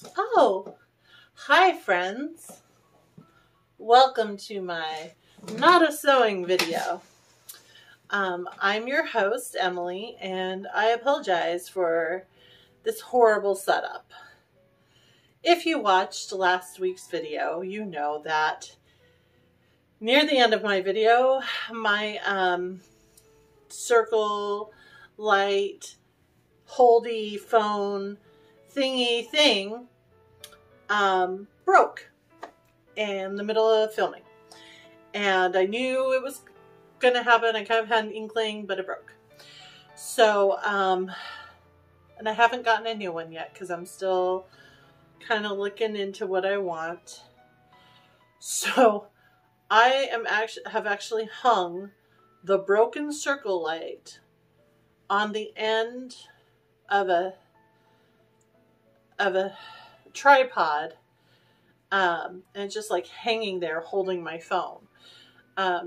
Oh, hi friends. Welcome to my not a sewing video. I'm your host, Emily, and I apologize for this horrible setup. If you watched last week's video, you know that near the end of my video, my circle light holdy phone thingy thing broke in the middle of filming. And I knew it was going to happen. I kind of had an inkling, but it broke. So, and I haven't gotten a new one yet because I'm still kind of looking into what I want. So, I have actually hung the broken circle light on the end of a tripod, and just like hanging there holding my phone,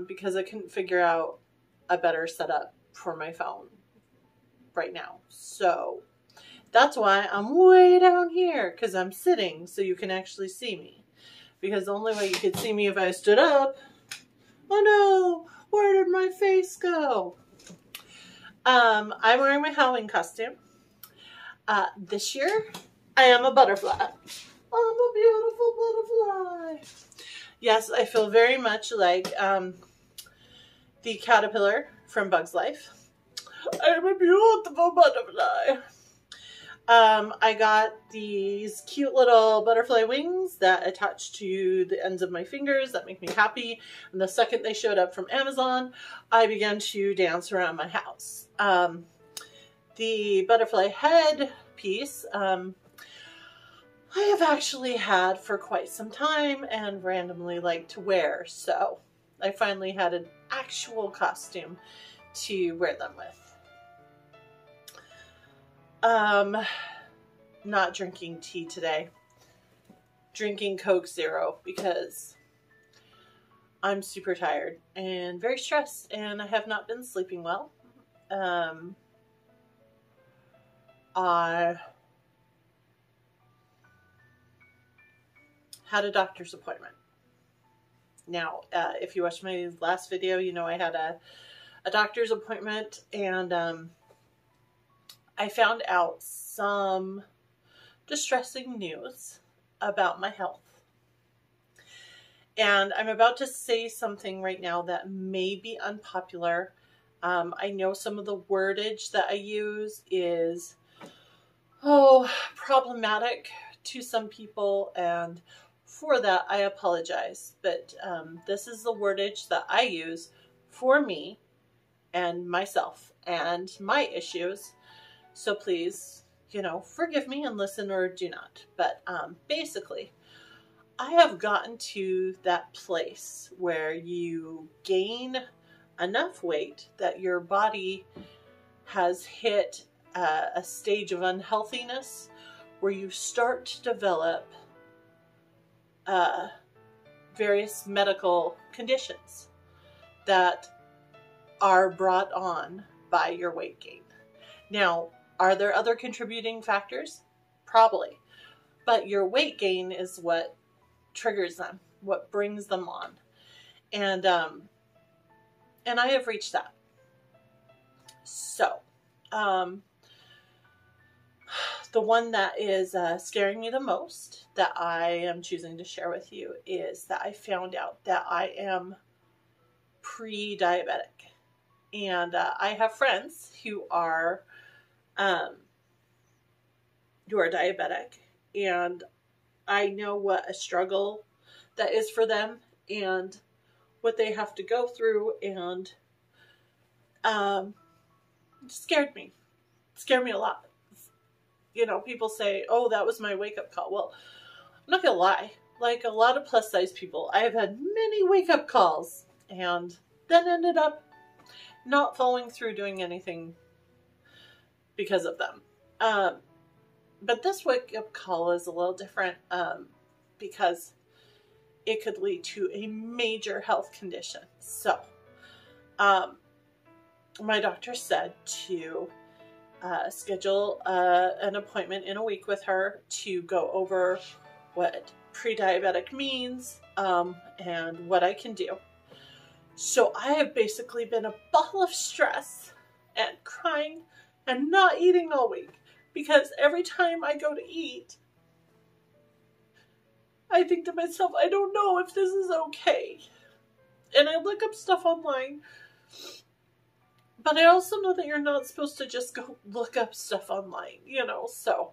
because I couldn't figure out a better setup for my phone right now. So that's why I'm way down here, because I'm sitting so you can actually see me, because the only way you could see me if I stood up. Oh no, where did my face go? I'm wearing my Halloween costume. This year I am a butterfly. I'm a beautiful butterfly. Yes, I feel very much like the caterpillar from Bug's Life. I am a beautiful butterfly. I got these cute little butterfly wings that attach to the ends of my fingers that make me happy. And the second they showed up from Amazon, I began to dance around my house. The butterfly head piece, I have actually had for quite some time and randomly like to wear. So I finally had an actual costume to wear them with. Not drinking tea today. Drinking Coke Zero because I'm super tired and very stressed, and I have not been sleeping well. I had a doctor's appointment. Now, if you watched my last video, you know I had a doctor's appointment, and I found out some distressing news about my health. And I'm about to say something right now that may be unpopular. I know some of the wordage that I use is, problematic to some people, and for that I apologize. But this is the wordage that I use for me and myself and my issues. So please, forgive me and listen or do not. But basically, I have gotten to that place where you gain enough weight that your body has hit a stage of unhealthiness where you start to develop various medical conditions that are brought on by your weight gain. Now, are there other contributing factors? Probably. But your weight gain is what triggers them, what brings them on. And I have reached that. So, the one that is scaring me the most that I am choosing to share with you is that I found out that I am pre-diabetic. And I have friends who are diabetic, and I know what a struggle that is for them and what they have to go through, and it scared me. It scared me a lot. People say, oh, that was my wake-up call. Well, I'm not gonna lie. Like a lot of plus size people, I have had many wake-up calls and then ended up not following through doing anything because of them. But this wake-up call is a little different because it could lead to a major health condition. So, my doctor said to schedule an appointment in a week with her to go over what pre-diabetic means and what I can do. So I have basically been a ball of stress and crying and not eating all week, because every time I go to eat, I think to myself, I don't know if this is okay. And I look up stuff online, but I also know that you're not supposed to just go look up stuff online, you know, so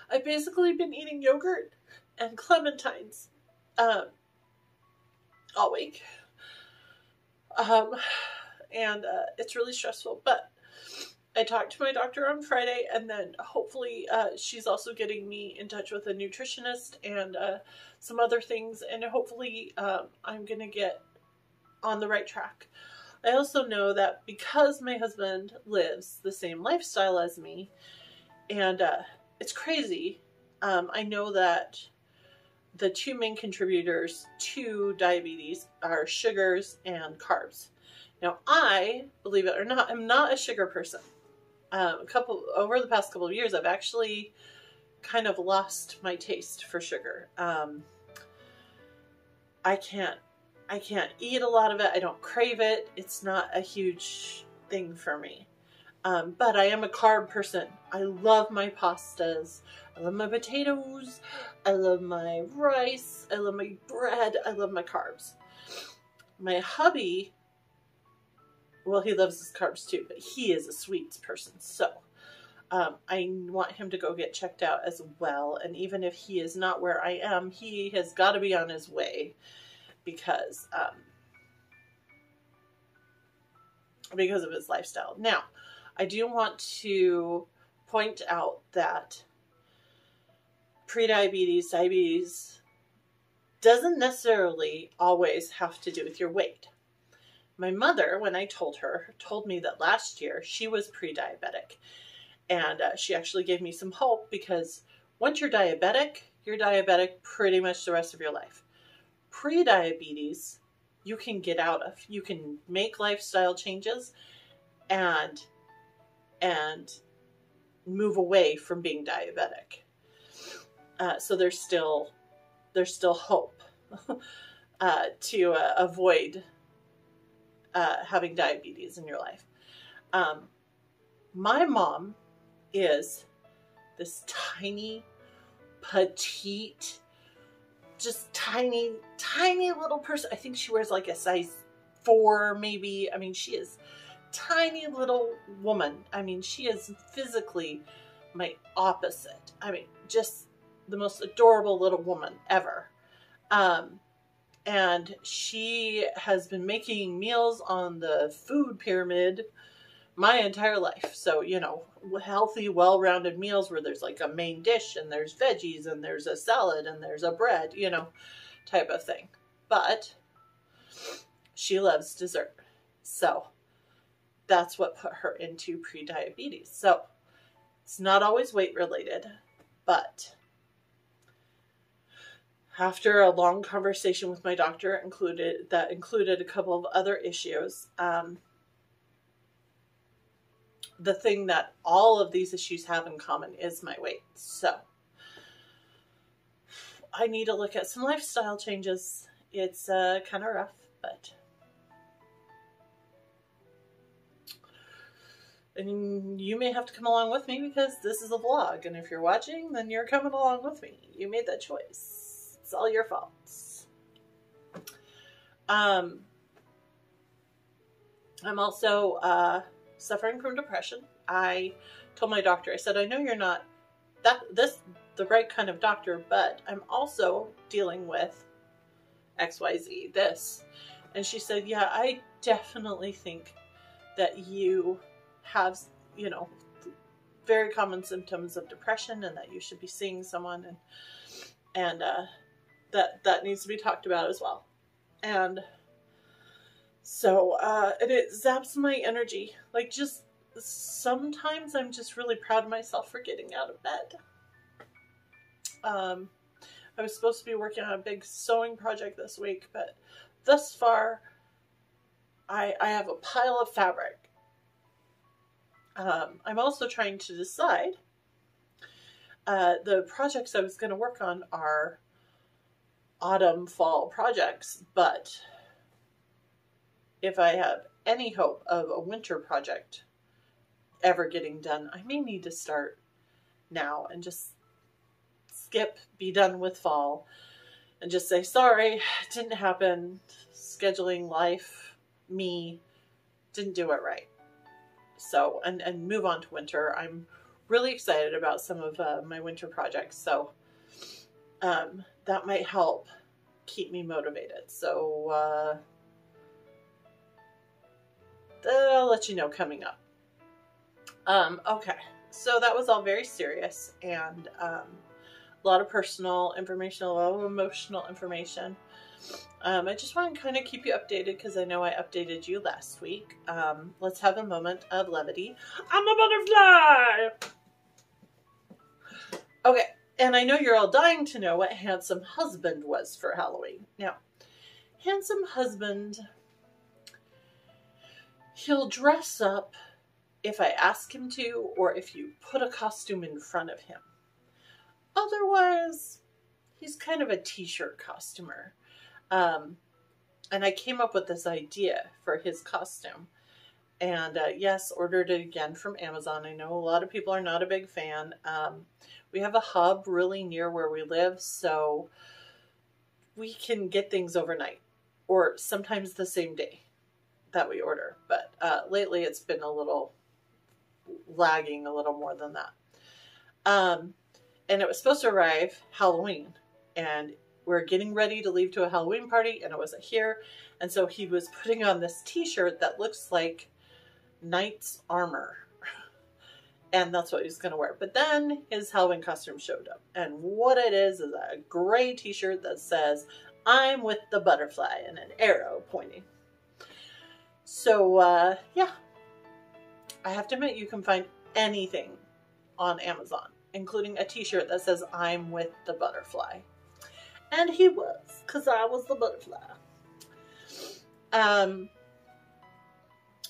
I've basically been eating yogurt and clementines all week. And it's really stressful, but I talked to my doctor on Friday, and then hopefully she's also getting me in touch with a nutritionist and some other things, and hopefully I'm going to get on the right track. I also know that because my husband lives the same lifestyle as me, and it's crazy, I know that the two main contributors to diabetes are sugars and carbs. Now, I, believe it or not, am not a sugar person. Over the past couple of years, I've actually kind of lost my taste for sugar. I can't eat a lot of it. I don't crave it. It's not a huge thing for me. But I am a carb person. I love my pastas. I love my potatoes. I love my rice. I love my bread. I love my carbs. My hubby, well, he loves his carbs too, but he is a sweets person. So I want him to go get checked out as well. And even if he is not where I am, he has got to be on his way because of his lifestyle. Now, I do want to point out that prediabetes, diabetes doesn't necessarily always have to do with your weight. My mother, when I told her, told me that last year she was pre-diabetic. And she actually gave me some hope, because once you're diabetic pretty much the rest of your life. Pre-diabetes, you can get out of. You can make lifestyle changes and move away from being diabetic. So there's still hope to avoid having diabetes in your life. My mom is this tiny, petite, just tiny little person. I think she wears like a size 4 maybe. I mean, she is tiny little woman. I mean, she is physically my opposite. I mean, just the most adorable little woman ever. And she has been making meals on the food pyramid my entire life. So, you know, healthy, well-rounded meals where there's like a main dish and there's veggies and there's a salad and there's a bread, you know, type of thing. But she loves dessert. So that's what put her into pre-diabetes. So it's not always weight related, but after a long conversation with my doctor included a couple of other issues, the thing that all of these issues have in common is my weight. So I need to look at some lifestyle changes. It's kind of rough, but and you may have to come along with me, because this is a vlog, and if you're watching, then you're coming along with me. You made that choice. It's all your fault. I'm also suffering from depression. I told my doctor, I said, I know you're not the right kind of doctor, but I'm also dealing with XYZ, this. And she said, yeah, I definitely think that you have, you know, very common symptoms of depression, and that you should be seeing someone, and that needs to be talked about as well. And so, and it zaps my energy. Like, just sometimes I'm just really proud of myself for getting out of bed. I was supposed to be working on a big sewing project this week, but thus far, I have a pile of fabric. I'm also trying to decide. The projects I was going to work on are autumn, fall projects, but if I have any hope of a winter project ever getting done, I may need to start now and just skip, be done with fall, and just say, sorry, it didn't happen. Scheduling, life, me, didn't do it right. So, and move on to winter. I'm really excited about some of my winter projects, so that might help keep me motivated. So I'll let you know coming up. Okay, so that was all very serious and a lot of personal information, a lot of emotional information. I just want to kind of keep you updated because I know I updated you last week. Let's have a moment of levity. I'm a butterfly! Okay, and I know you're all dying to know what Handsome Husband was for Halloween. Now, Handsome Husband, he'll dress up if I ask him to or if you put a costume in front of him. Otherwise, he's kind of a t-shirt costumer. And I came up with this idea for his costume. And yes, ordered it again from Amazon. I know a lot of people are not a big fan. We have a hub really near where we live, so we can get things overnight or sometimes the same day that we order. But lately it's been a little lagging a little more than that. And it was supposed to arrive Halloween, and we're getting ready to leave to a Halloween party, and it wasn't here. And so he was putting on this t-shirt that looks like knight's armor. And that's what he was going to wear. But then his Halloween costume showed up. And what it is a gray t-shirt that says, I'm with the butterfly, and an arrow pointing. So, yeah. I have to admit, you can find anything on Amazon, including a t-shirt that says, I'm with the butterfly. And he was, because I was the butterfly.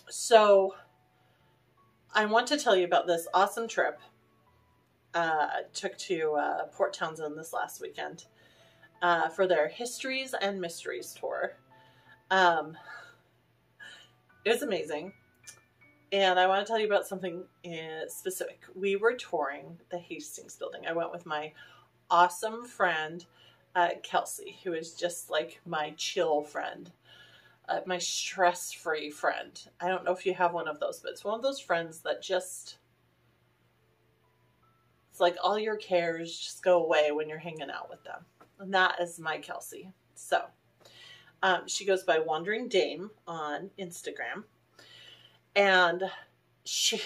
So I want to tell you about this awesome trip I took to Port Townsend this last weekend for their Histories and Mysteries tour. It was amazing. And I want to tell you about something specific. We were touring the Hastings building. I went with my awesome friend, Kelsey, who is just like my chill friend, my stress-free friend. I don't know if you have one of those, but it's one of those friends that just, it's like all your cares just go away when you're hanging out with them. And that is my Kelsey. So, she goes by Wandering Dame on Instagram. And she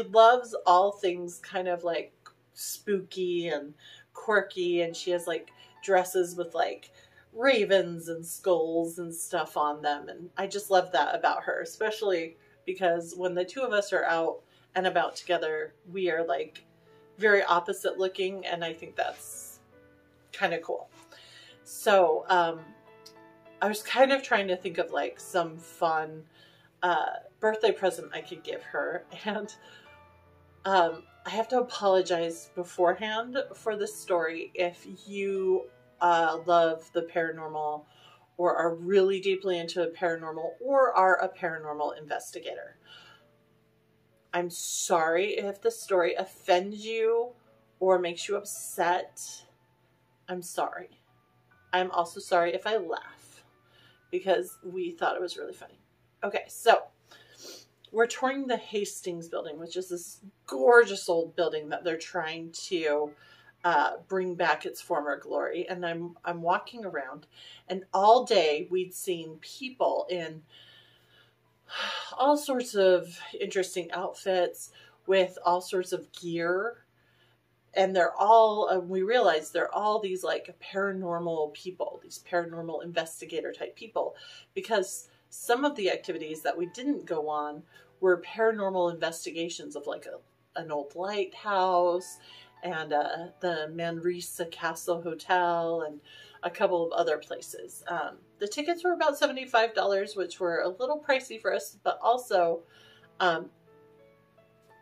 loves all things kind of like spooky and quirky, and she has like dresses with like ravens and skulls and stuff on them, and I just love that about her, especially because when the two of us are out and about together, we are like very opposite looking, and I think that's kind of cool. So I was kind of trying to think of like some fun birthday present I could give her, and I have to apologize beforehand for this story if you love the paranormal or are really deeply into the paranormal or are a paranormal investigator. I'm sorry if the story offends you or makes you upset. I'm sorry. I'm also sorry if I laugh, because we thought it was really funny. Okay, so we're touring the Hastings building, which is this gorgeous old building that they're trying to bring back its former glory. And I'm walking around, and all day we'd seen people in all sorts of interesting outfits with all sorts of gear. And they're all, we realized they're all these like paranormal people, these paranormal investigator type people, because some of the activities that we didn't go on were paranormal investigations of like an old lighthouse and the Manresa Castle Hotel and a couple of other places. The tickets were about $75, which were a little pricey for us, but also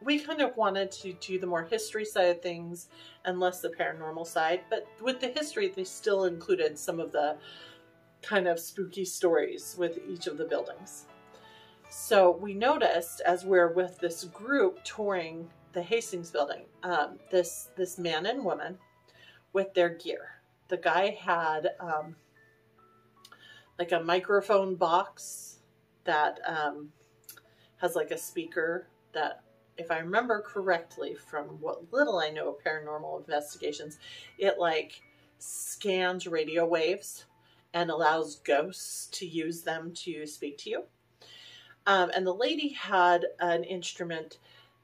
we kind of wanted to do the more history side of things and less the paranormal side. But with the history, they still included some of the kind of spooky stories with each of the buildings. So we noticed as we're with this group touring the Hastings building, this man and woman with their gear. The guy had like a microphone box that has like a speaker that, if I remember correctly from what little I know of paranormal investigations, it like scans radio waves and allows ghosts to use them to speak to you. And the lady had an instrument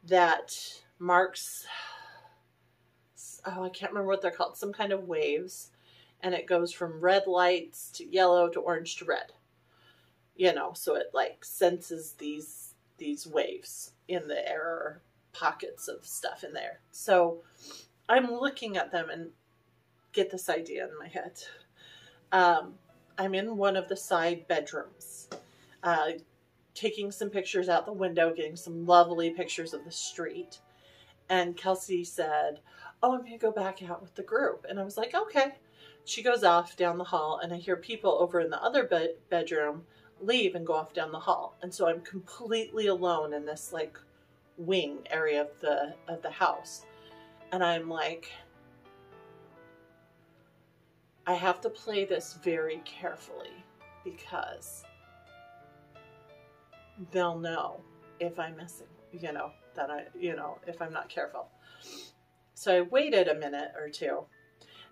that marks, oh, I can't remember what they're called, some kind of waves. And it goes from red lights to yellow to orange to red. You know, so it like senses these waves in the air, or pockets of stuff in there. So I'm looking at them and get this idea in my head. I'm in one of the side bedrooms, taking some pictures out the window, getting some lovely pictures of the street. And Kelsey said, oh, I'm going to go back out with the group. And I was like, okay. She goes off down the hall, and I hear people over in the other bedroom leave and go off down the hall. And so I'm completely alone in this like wing area of the house. And I'm like, I have to play this very carefully, because they'll know if I'm missing, you know, that if I'm not careful. So I waited a minute or two,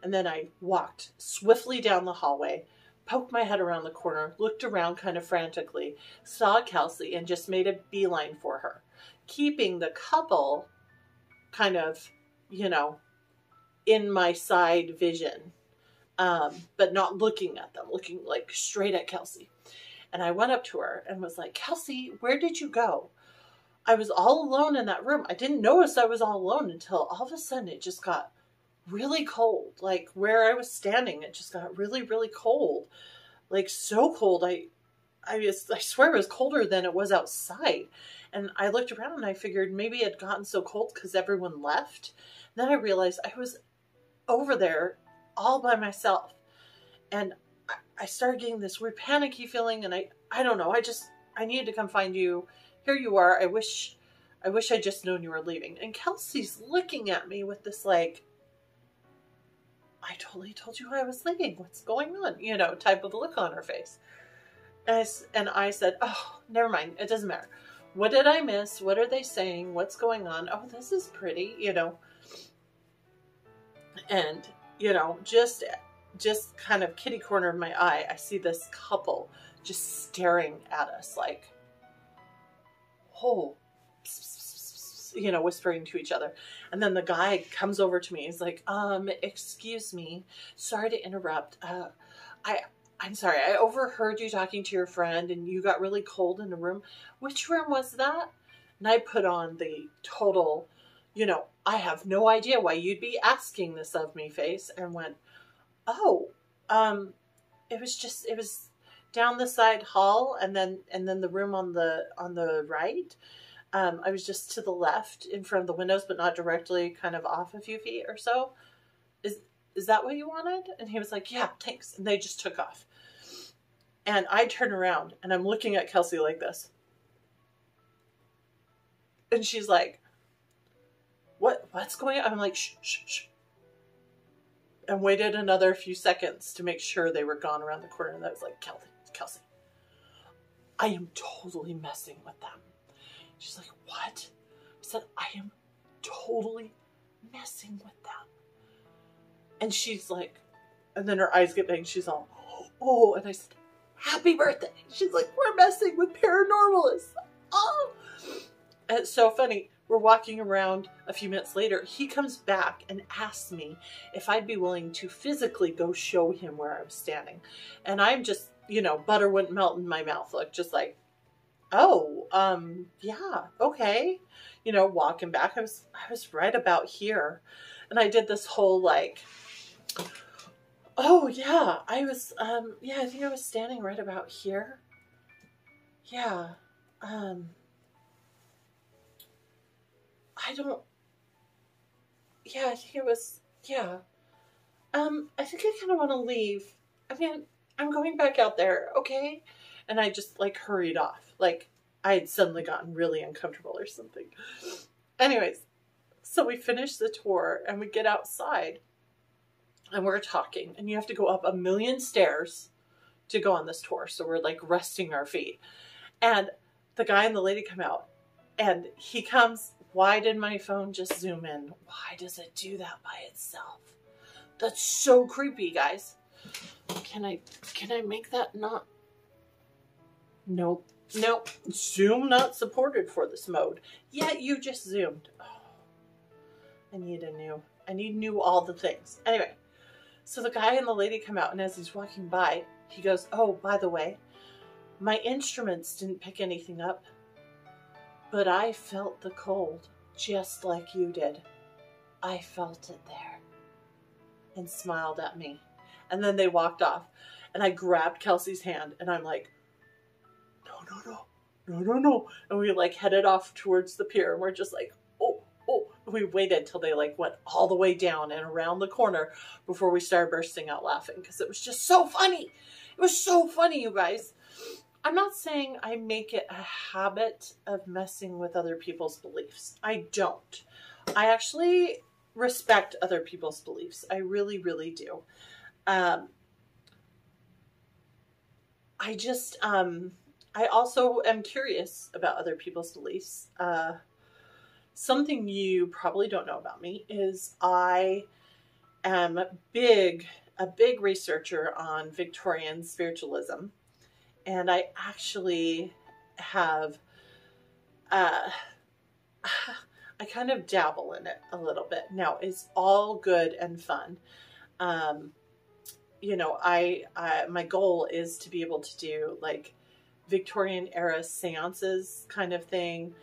and then I walked swiftly down the hallway, poked my head around the corner, looked around kind of frantically, saw Kelsey, and just made a beeline for her, keeping the couple kind of, you know, in my side vision, but not looking at them, looking like straight at Kelsey. And I went up to her and was like, Kelsey, where did you go? I was all alone in that room. I didn't notice I was all alone until all of a sudden it just got really cold. Like where I was standing, it just got really, really cold. Like so cold. I swear it was colder than it was outside. And I looked around and I figured maybe it had gotten so cold because everyone left. And then I realized I was over there all by myself. And I started getting this weird panicky feeling, and I don't know. I needed to come find you. Here you are. I wish I'd just known you were leaving. And Kelsey's looking at me with this like, I totally told you I was leaving. What's going on? You know, type of look on her face. And I said, oh, never mind. It doesn't matter. What did I miss? What are they saying? What's going on? Oh, this is pretty, you know. And, you know, just kind of kitty corner of my eye, I see this couple just staring at us like, oh, you know, whispering to each other. And then the guy comes over to me. He's like, excuse me, sorry to interrupt. I'm sorry, I overheard you talking to your friend and you got really cold in the room. Which room was that? And I put on the total, you know, I have no idea why you'd be asking this of me face, and went, oh, it was down the side hall, and then the room on the right. I was just to the left in front of the windows, but not directly, kind of off a few feet or so. Is that what you wanted? And he was like, yeah, thanks. And they just took off. And I turn around and I'm looking at Kelsey like this. And she's like, what's going on? I'm like, shh, shh, shh. And waited another few seconds to make sure they were gone around the corner. And I was like, Kelsey, I am totally messing with them. She's like, what? I said, I am totally messing with them. And she's like, and then her eyes get big. She's all, oh. And I said, happy birthday. She's like, we're messing with paranormalists. Oh. And it's so funny. We're walking around a few minutes later. He comes back and asks me if I'd be willing to physically go show him where I was standing. And I'm just, you know, butter wouldn't melt in my mouth. Look, just like, oh, yeah, okay. You know, walking back, I was right about here. And I did this whole like, Oh yeah, yeah, I think I was standing right about here. Yeah. Um, I don't, yeah, I think it was, yeah. I think I kind of want to leave. I mean, I'm going back out there, okay? And I just like hurried off. Like I had suddenly gotten really uncomfortable or something. Anyways, so we finish the tour and we get outside and we're talking, and you have to go up a million stairs to go on this tour. So we're like resting our feet. And the guy and the lady come out, and he comes. Why did my phone just zoom in? Why does it do that by itself? That's so creepy, guys. Can I make that not? Nope. Nope. Zoom not supported for this mode. Yeah, you just zoomed. Oh, I need new all the things. Anyway, so the guy and the lady come out, and as he's walking by, he goes, "Oh, by the way, my instruments didn't pick anything up, but I felt the cold just like you did. I felt it there," and smiled at me. And then they walked off, and I grabbed Kelsey's hand, and I'm like, no. And we like headed off towards the pier, and we're just like, oh. We waited till they like went all the way down and around the corner before we started bursting out laughing, because it was just so funny. It was so funny, you guys. I'm not saying I make it a habit of messing with other people's beliefs. I don't. I actually respect other people's beliefs. I really, really do. I also am curious about other people's beliefs. Something you probably don't know about me is I am a big researcher on Victorian spiritualism. And I actually have, I kind of dabble in it a little bit. Now, it's all good and fun. You know, my goal is to be able to do like Victorian era seances kind of thing,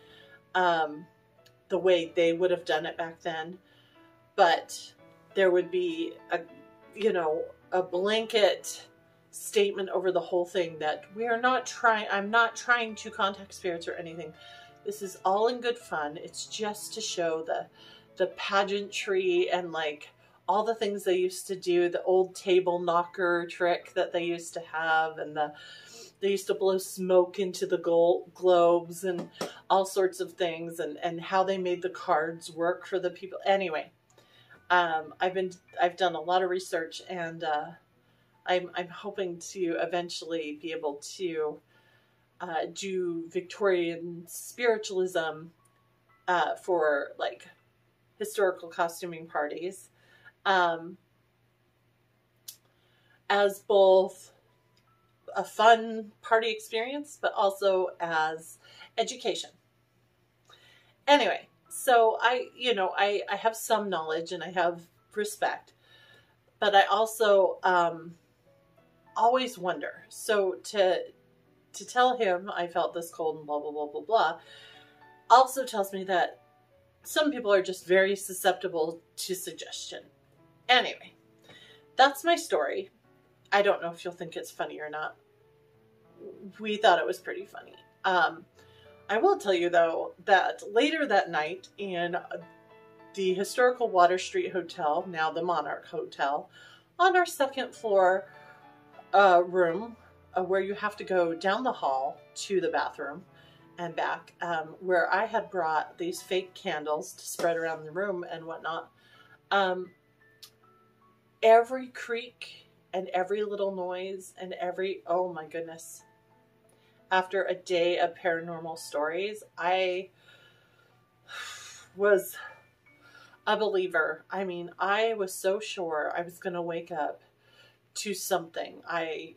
the way they would have done it back then. But there would be a blanket statement over the whole thing that I'm not trying to contact spirits or anything. This is all in good fun. It's just to show the pageantry and like all the things they used to do, the old table knocker trick that they used to have, and they used to blow smoke into the globes and all sorts of things, and how they made the cards work for the people. Anyway, I've done a lot of research, and I'm hoping to eventually be able to do Victorian spiritualism for like historical costuming parties, as both a fun party experience, but also as education. Anyway, so I have some knowledge and I have respect, but I also always wonder. So to tell him I felt this cold and blah, blah, blah, blah, blah, also tells me that some people are just very susceptible to suggestion. Anyway, that's my story. I don't know if you'll think it's funny or not. We thought it was pretty funny. I will tell you, though, that later that night in the historical Water Street Hotel, now the Monarch Hotel, on our second floor room, where you have to go down the hall to the bathroom and back, where I had brought these fake candles to spread around the room and whatnot. Every creak and every little noise and oh my goodness. After a day of paranormal stories, I was a believer. I mean, I was so sure I was going to wake up to something. I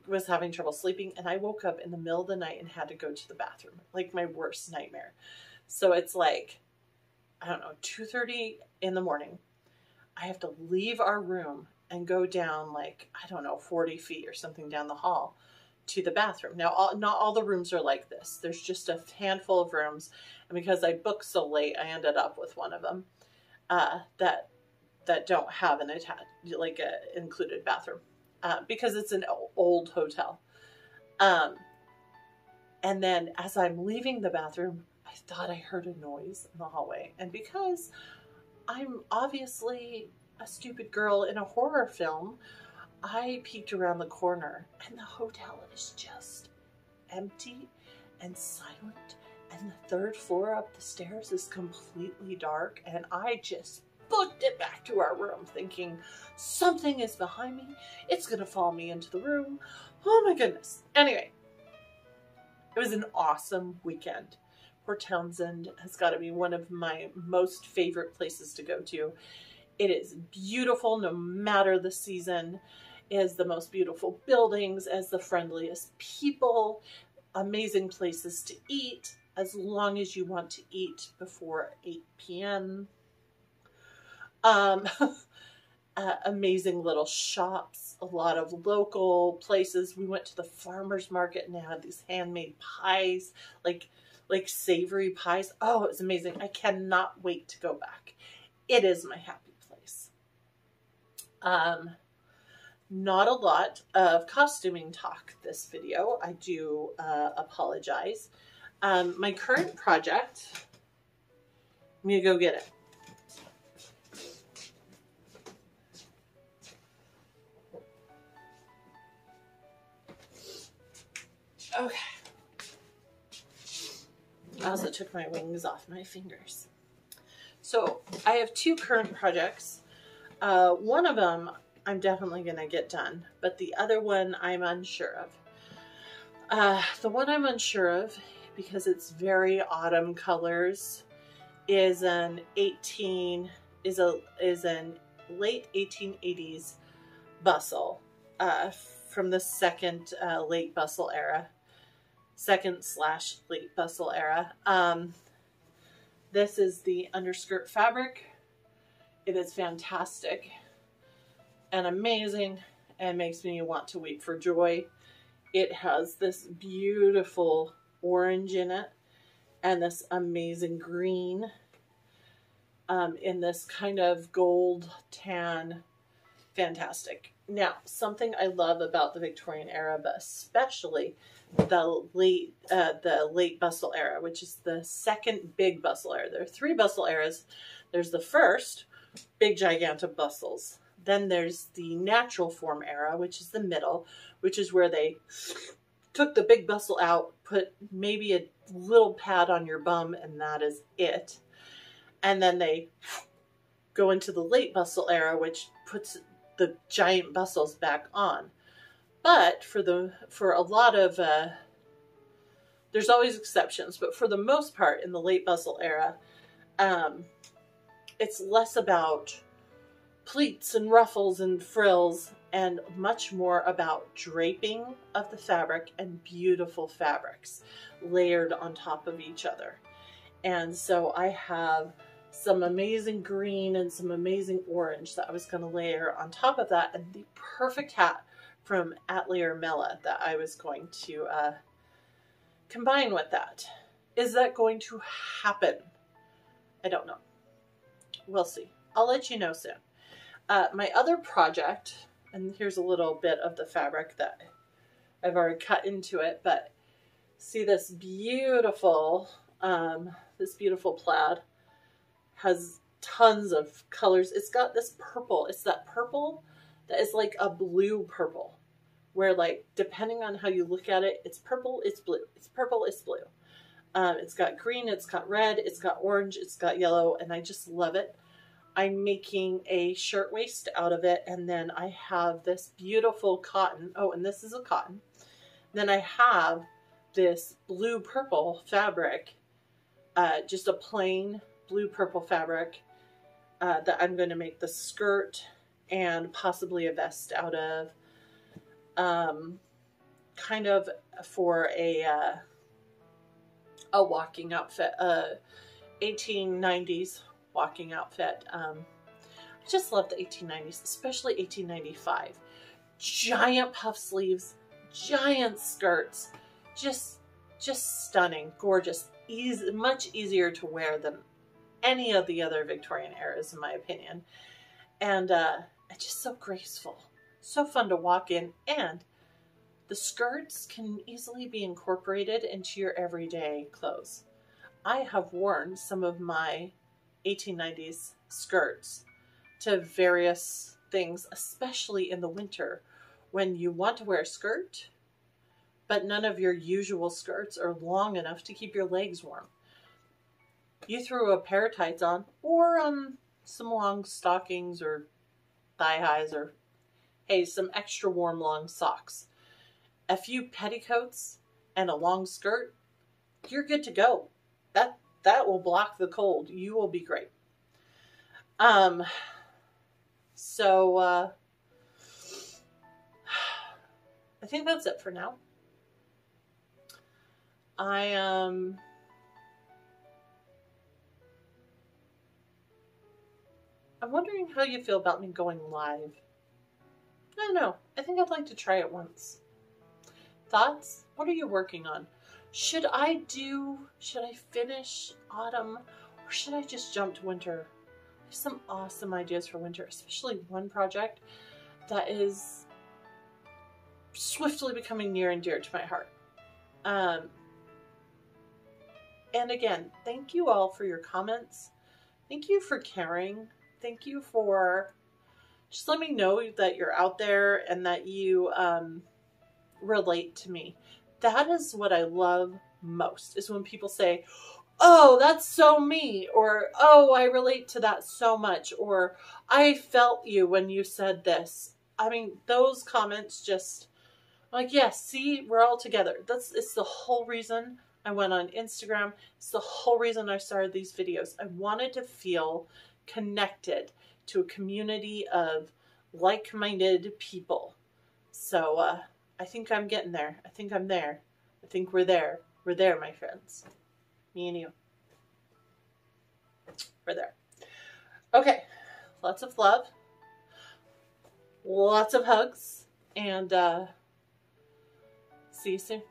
was having trouble sleeping, and I woke up in the middle of the night and had to go to the bathroom. Like my worst nightmare. So it's like, I don't know, 2:30 in the morning. I have to leave our room and go down like, I don't know, 40 feet or something down the hall to the bathroom. Now, not all the rooms are like this. There's just a handful of rooms. And because I booked so late, I ended up with one of them that that don't have an attached, like a included bathroom, because it's an old hotel. And then as I'm leaving the bathroom, I thought I heard a noise in the hallway. And because I'm obviously a stupid girl in a horror film, I peeked around the corner and the hotel is just empty and silent. And the third floor up the stairs is completely dark. And I just booked it back to our room thinking something is behind me. It's going to follow me into the room. Oh my goodness. Anyway, it was an awesome weekend. Port Townsend has got to be one of my most favorite places to go to. It is beautiful no matter the season. It has the most beautiful buildings, has the friendliest people, amazing places to eat as long as you want to eat before 8 p.m. Amazing little shops, a lot of local places. We went to the farmer's market and they had these handmade pies, like savory pies. Oh, it was amazing. I cannot wait to go back. It is my happy place. Not a lot of costuming talk this video. I do apologize. My current project, I'm gonna go get it. Okay. I also took my wings off my fingers. So I have two current projects. One of them I'm definitely going to get done, but the other one I'm unsure of. The one I'm unsure of, because it's very autumn colors, is an late 1880s bustle from the second late bustle era. Second/late bustle era. This is the underskirt fabric. It is fantastic and amazing and makes me want to weep for joy. It has this beautiful orange in it and this amazing green in this kind of gold tan. Fantastic. Now, something I love about the Victorian era, but especially the late bustle era, which is the second big bustle era. There are three bustle eras. There's the first, big gigantic bustles. Then there's the natural form era, which is the middle, which is where they took the big bustle out, put maybe a little pad on your bum, and that is it. And then they go into the late bustle era, which puts the giant bustles back on. But for a lot of, there's always exceptions, but for the most part in the late bustle era, it's less about pleats and ruffles and frills and much more about draping of the fabric and beautiful fabrics layered on top of each other. And so I have some amazing green and some amazing orange that I was going to layer on top of that, and the perfect hat from Atelier Mella that I was going to combine with that. Is that going to happen? I don't know. We'll see. I'll let you know soon. My other project, and here's a little bit of the fabric that I've already cut into it, but see this beautiful plaid has tons of colors. It's got this purple. It's that purple that is like a blue purple, where like depending on how you look at it, it's purple, it's blue, it's purple, it's blue. It's got green, it's got red, it's got orange, it's got yellow, and I just love it. I'm making a shirtwaist out of it, and then I have this beautiful cotton. Oh, and this is a cotton. Then I have this blue purple fabric, just a plain blue purple fabric that I'm going to make the skirt and possibly a vest out of, kind of for a walking outfit, 1890s walking outfit. I just love the 1890s, especially 1895. Giant puff sleeves, giant skirts, just stunning, gorgeous, much easier to wear than any of the other Victorian eras, in my opinion. And it's just so graceful, so fun to walk in. And the skirts can easily be incorporated into your everyday clothes. I have worn some of my 1890s skirts to various things, especially in the winter when you want to wear a skirt, but none of your usual skirts are long enough to keep your legs warm. You threw a pair of tights on, or some long stockings or thigh highs, or hey, some extra warm long socks. A few petticoats and a long skirt, you're good to go. That will block the cold. You will be great. So I think that's it for now. I'm wondering how you feel about me going live. I don't know. I think I'd like to try it once. Thoughts? What are you working on? Should I finish autumn, or should I just jump to winter? I have some awesome ideas for winter, especially one project that is swiftly becoming near and dear to my heart. And again, thank you all for your comments. Thank you for caring. Thank you for just letting me know that you're out there and that you relate to me. That is what I love most, is when people say, oh, that's so me, or oh, I relate to that so much, or I felt you when you said this. I mean, those comments just, like, yes, see, we're all together. It's the whole reason I went on Instagram. It's the whole reason I started these videos. I wanted to feel connected to a community of like-minded people. So I think I'm getting there. I think I'm there. I think we're there. We're there, my friends. Me and you. We're there. Okay. Lots of love. Lots of hugs. And see you soon.